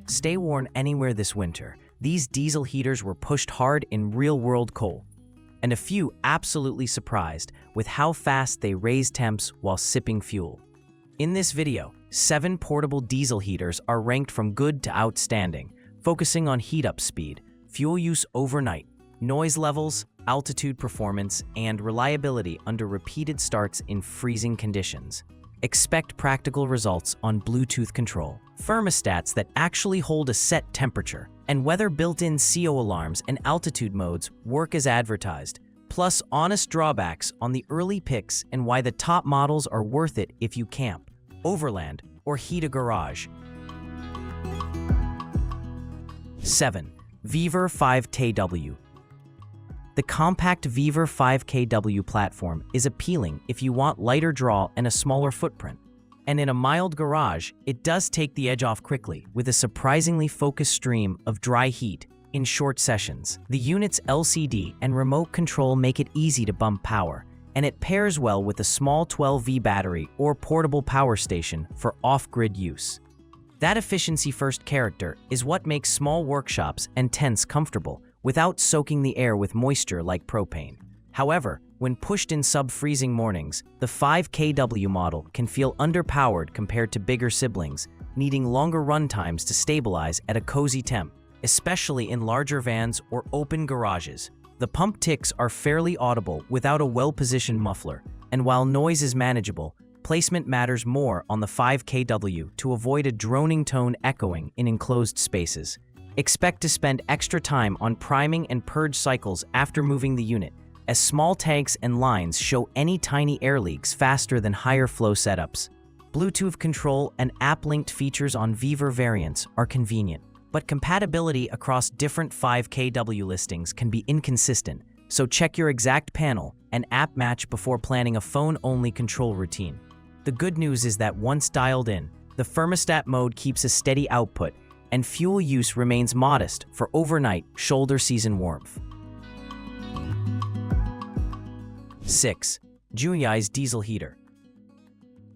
Stay warm anywhere this winter. These diesel heaters were pushed hard in real-world coal, and a few absolutely surprised with how fast they raise temps while sipping fuel. In this video, 7 portable diesel heaters are ranked from good to outstanding, focusing on heat-up speed, fuel use overnight, noise levels, altitude performance, and reliability under repeated starts in freezing conditions. Expect practical results on Bluetooth control, thermostats that actually hold a set temperature, and whether built-in CO alarms and altitude modes work as advertised, plus honest drawbacks on the early picks and why the top models are worth it if you camp, overland, or heat a garage. 7. Vevor 5kW. The compact Vevor 5kW platform is appealing if you want lighter draw and a smaller footprint. And in a mild garage, it does take the edge off quickly with a surprisingly focused stream of dry heat in short sessions. The unit's LCD and remote control make it easy to bump power, and it pairs well with a small 12V battery or portable power station for off-grid use. That efficiency-first character is what makes small workshops and tents comfortable without soaking the air with moisture like propane. However, when pushed in sub-freezing mornings, the 5kW model can feel underpowered compared to bigger siblings, needing longer run times to stabilize at a cozy temp, especially in larger vans or open garages. The pump ticks are fairly audible without a well-positioned muffler, and while noise is manageable, placement matters more on the 5kW to avoid a droning tone echoing in enclosed spaces. Expect to spend extra time on priming and purge cycles after moving the unit, as small tanks and lines show any tiny air leaks faster than higher flow setups. Bluetooth control and app-linked features on Vevor variants are convenient, but compatibility across different 5kW listings can be inconsistent, so check your exact panel and app match before planning a phone-only control routine. The good news is that once dialed in, the thermostat mode keeps a steady output, and fuel use remains modest for overnight shoulder season warmth. 6. Junyize Diesel Heater.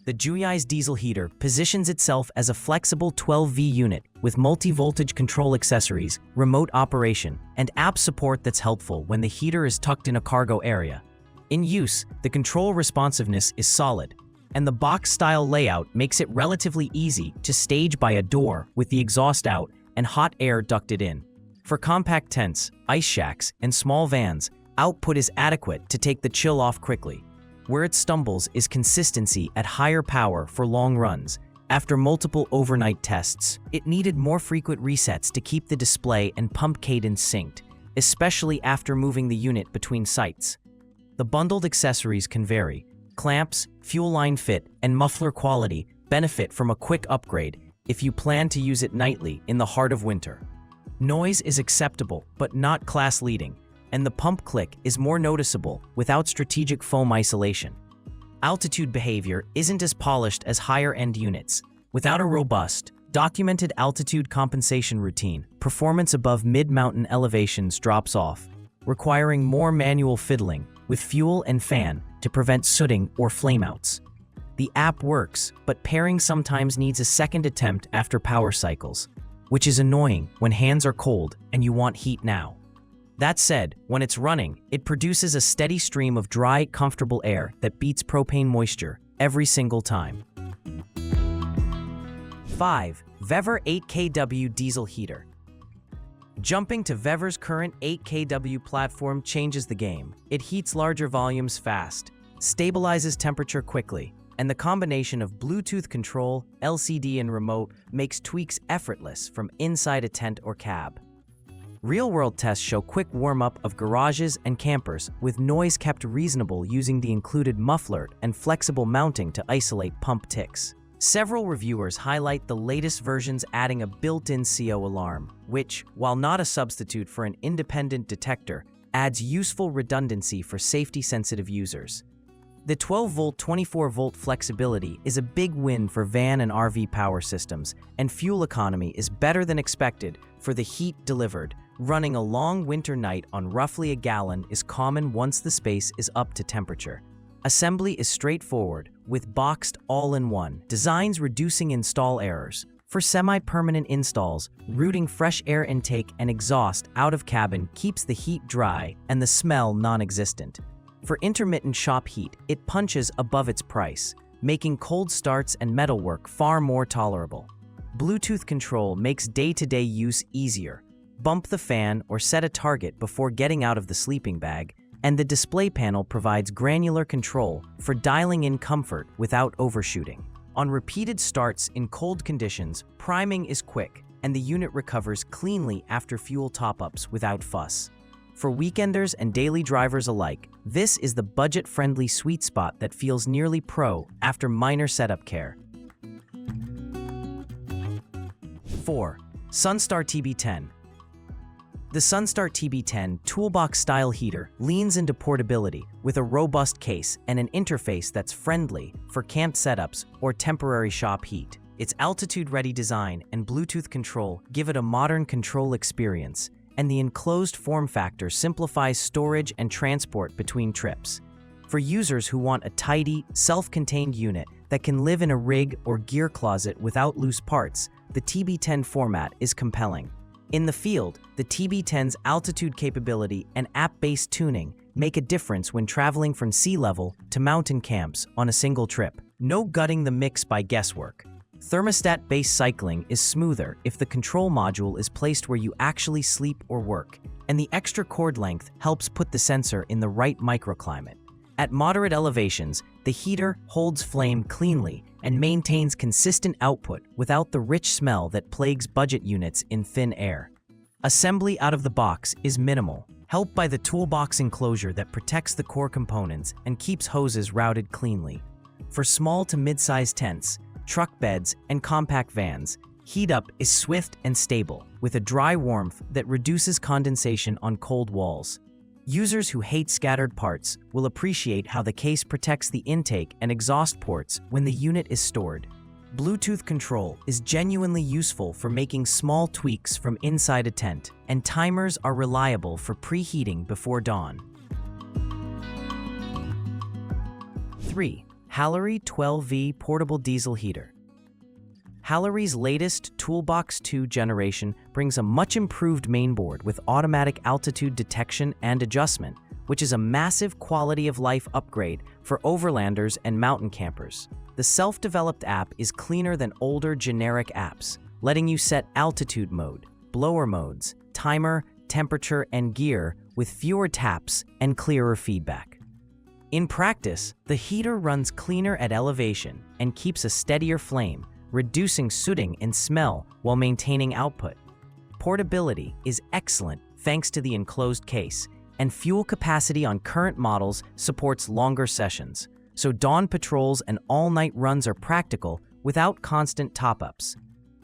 The Junyize Diesel Heater positions itself as a flexible 12V unit with multi-voltage control accessories, remote operation, and app support that's helpful when the heater is tucked in a cargo area. In use, the control responsiveness is solid, and the box-style layout makes it relatively easy to stage by a door with the exhaust out and hot air ducted in. For compact tents, ice shacks, and small vans, output is adequate to take the chill off quickly. Where it stumbles is consistency at higher power for long runs. After multiple overnight tests, it needed more frequent resets to keep the display and pump cadence synced, especially after moving the unit between sites. The bundled accessories can vary. Clamps, fuel line fit, and muffler quality benefit from a quick upgrade if you plan to use it nightly in the heart of winter. Noise is acceptable but not class-leading, and the pump click is more noticeable without strategic foam isolation. Altitude behavior isn't as polished as higher-end units. Without a robust, documented altitude compensation routine, performance above mid-mountain elevations drops off, requiring more manual fiddling with fuel and fan to prevent sooting or flameouts. The app works, but pairing sometimes needs a second attempt after power cycles, which is annoying when hands are cold and you want heat now. That said, when it's running, it produces a steady stream of dry, comfortable air that beats propane moisture every single time. 5. Vevor 8kW Diesel Heater. Jumping to Vevor's current 8kW platform changes the game. It heats larger volumes fast, stabilizes temperature quickly, and the combination of Bluetooth control, LCD, and remote makes tweaks effortless from inside a tent or cab. Real-world tests show quick warm-up of garages and campers, with noise kept reasonable using the included muffler and flexible mounting to isolate pump ticks. Several reviewers highlight the latest versions adding a built-in CO alarm, which, while not a substitute for an independent detector, adds useful redundancy for safety-sensitive users. The 12-volt, 24-volt flexibility is a big win for van and RV power systems, and fuel economy is better than expected for the heat delivered. Running a long winter night on roughly a gallon is common once the space is up to temperature. Assembly is straightforward, with boxed all-in-one designs reducing install errors. For semi-permanent installs, routing fresh air intake and exhaust out of cabin keeps the heat dry and the smell non-existent. For intermittent shop heat, it punches above its price, making cold starts and metalwork far more tolerable. Bluetooth control makes day-to-day use easier. Bump the fan or set a target before getting out of the sleeping bag, and the display panel provides granular control for dialing in comfort without overshooting. On repeated starts in cold conditions, priming is quick, and the unit recovers cleanly after fuel top-ups without fuss. For weekenders and daily drivers alike, this is the budget-friendly sweet spot that feels nearly pro after minor setup care. 4. Sunstar TB10. The Sunstar TB10 toolbox-style heater leans into portability with a robust case and an interface that's friendly for camp setups or temporary shop heat. Its altitude-ready design and Bluetooth control give it a modern control experience, and the enclosed form factor simplifies storage and transport between trips. For users who want a tidy, self-contained unit that can live in a rig or gear closet without loose parts, the TB10 format is compelling. In the field, the TB10's altitude capability and app-based tuning make a difference when traveling from sea level to mountain camps on a single trip. No gutting the mix by guesswork. Thermostat-based cycling is smoother if the control module is placed where you actually sleep or work, and the extra cord length helps put the sensor in the right microclimate. At moderate elevations, the heater holds flame cleanly and maintains consistent output without the rich smell that plagues budget units in thin air. Assembly out of the box is minimal, helped by the toolbox enclosure that protects the core components and keeps hoses routed cleanly. For small to mid-size tents, truck beds, and compact vans, heat up is swift and stable, with a dry warmth that reduces condensation on cold walls. Users who hate scattered parts will appreciate how the case protects the intake and exhaust ports when the unit is stored. Bluetooth control is genuinely useful for making small tweaks from inside a tent, and timers are reliable for preheating before dawn. 3. Hcalory 12V Portable Diesel Heater. Hcalory's latest Toolbox 2 generation brings a much-improved mainboard with automatic altitude detection and adjustment, which is a massive quality-of-life upgrade for overlanders and mountain campers. The self-developed app is cleaner than older generic apps, letting you set altitude mode, blower modes, timer, temperature, and gear with fewer taps and clearer feedback. In practice, the heater runs cleaner at elevation and keeps a steadier flame, reducing sooting and smell while maintaining output. Portability is excellent thanks to the enclosed case, and fuel capacity on current models supports longer sessions, so dawn patrols and all-night runs are practical without constant top-ups.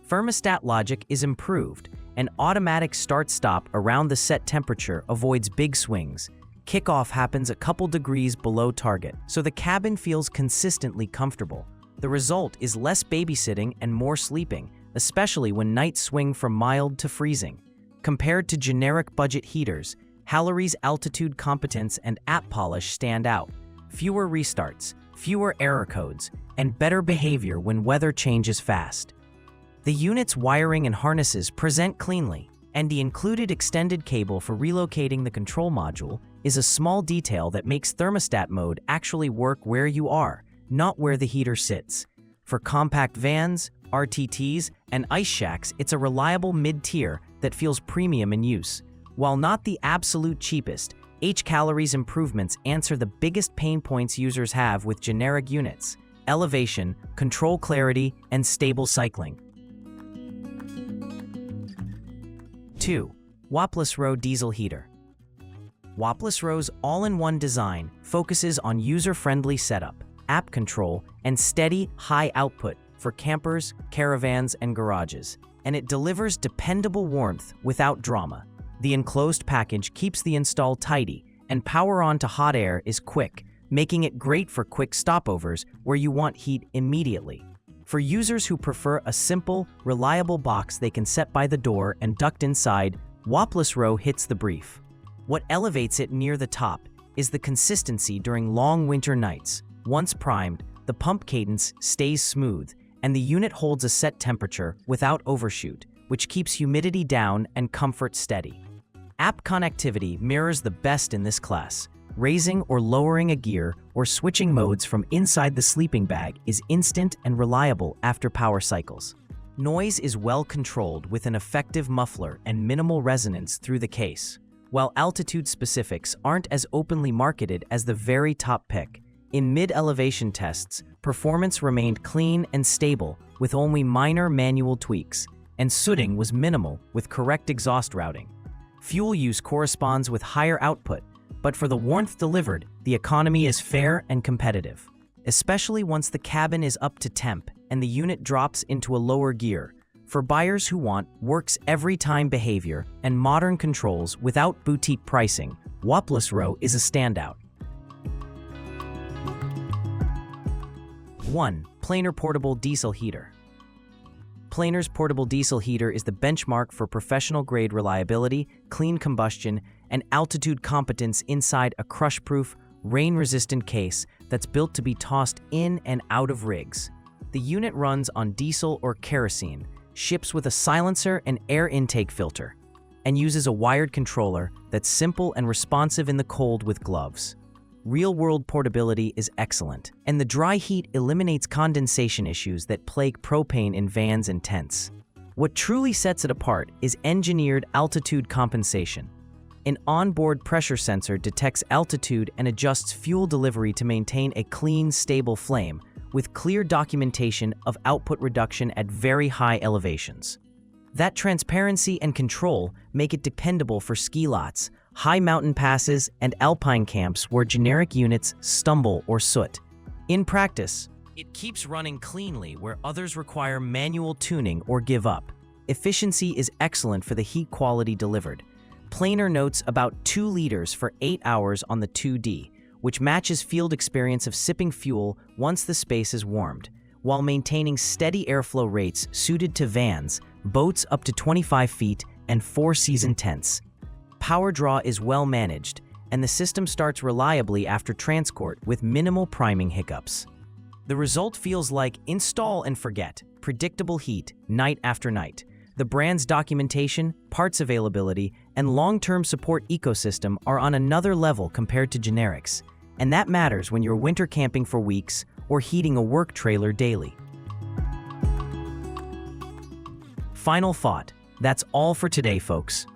Thermostat logic is improved, and automatic start-stop around the set temperature avoids big swings. Kickoff happens a couple degrees below target, so the cabin feels consistently comfortable. The result is less babysitting and more sleeping, especially when nights swing from mild to freezing. Compared to generic budget heaters, Hcalory's altitude competence and app polish stand out. Fewer restarts, fewer error codes, and better behavior when weather changes fast. The unit's wiring and harnesses present cleanly, and the included extended cable for relocating the control module is a small detail that makes thermostat mode actually work where you are, not where the heater sits. For compact vans, RTTs, and ice shacks, it's a reliable mid-tier that feels premium in use. While not the absolute cheapest, Hcalory's improvements answer the biggest pain points users have with generic units: elevation, control clarity, and stable cycling. 2. Woplusro Diesel Heater. Woplusro's all-in-one design focuses on user-friendly setup, app control, and steady, high output for campers, caravans, and garages, and it delivers dependable warmth without drama. The enclosed package keeps the install tidy, and power on to hot air is quick, making it great for quick stopovers where you want heat immediately. For users who prefer a simple, reliable box they can set by the door and duct inside, Woplusro hits the brief. What elevates it near the top is the consistency during long winter nights. Once primed, the pump cadence stays smooth, and the unit holds a set temperature without overshoot, which keeps humidity down and comfort steady. App connectivity mirrors the best in this class. Raising or lowering a gear or switching modes from inside the sleeping bag is instant and reliable after power cycles. Noise is well controlled with an effective muffler and minimal resonance through the case. While altitude specifics aren't as openly marketed as the very top pick, in mid-elevation tests, performance remained clean and stable with only minor manual tweaks, and sooting was minimal with correct exhaust routing. Fuel use corresponds with higher output, but for the warmth delivered, the economy is fair and competitive, especially once the cabin is up to temp and the unit drops into a lower gear. For buyers who want works every time behavior and modern controls without boutique pricing, Woplusro is a standout. 1. Planar Portable Diesel Heater. Planar's portable diesel heater is the benchmark for professional-grade reliability, clean combustion, and altitude competence inside a crush-proof, rain-resistant case that's built to be tossed in and out of rigs. The unit runs on diesel or kerosene, ships with a silencer and air intake filter, and uses a wired controller that's simple and responsive in the cold with gloves. Real-world portability is excellent, and the dry heat eliminates condensation issues that plague propane in vans and tents. What truly sets it apart is engineered altitude compensation. An onboard pressure sensor detects altitude and adjusts fuel delivery to maintain a clean, stable flame, with clear documentation of output reduction at very high elevations. That transparency and control make it dependable for ski lots, high mountain passes, and alpine camps where generic units stumble or soot. In practice, it keeps running cleanly where others require manual tuning or give up. Efficiency is excellent for the heat quality delivered. Planar notes about 2 liters for 8 hours on the 2D, which matches field experience of sipping fuel once the space is warmed, while maintaining steady airflow rates suited to vans, boats up to 25 feet, and 4-season tents. Power draw is well managed, and the system starts reliably after transport with minimal priming hiccups. The result feels like install and forget, predictable heat night after night. The brand's documentation, parts availability, and long-term support ecosystem are on another level compared to generics, and that matters when you're winter camping for weeks or heating a work trailer daily. Final thought, that's all for today, folks.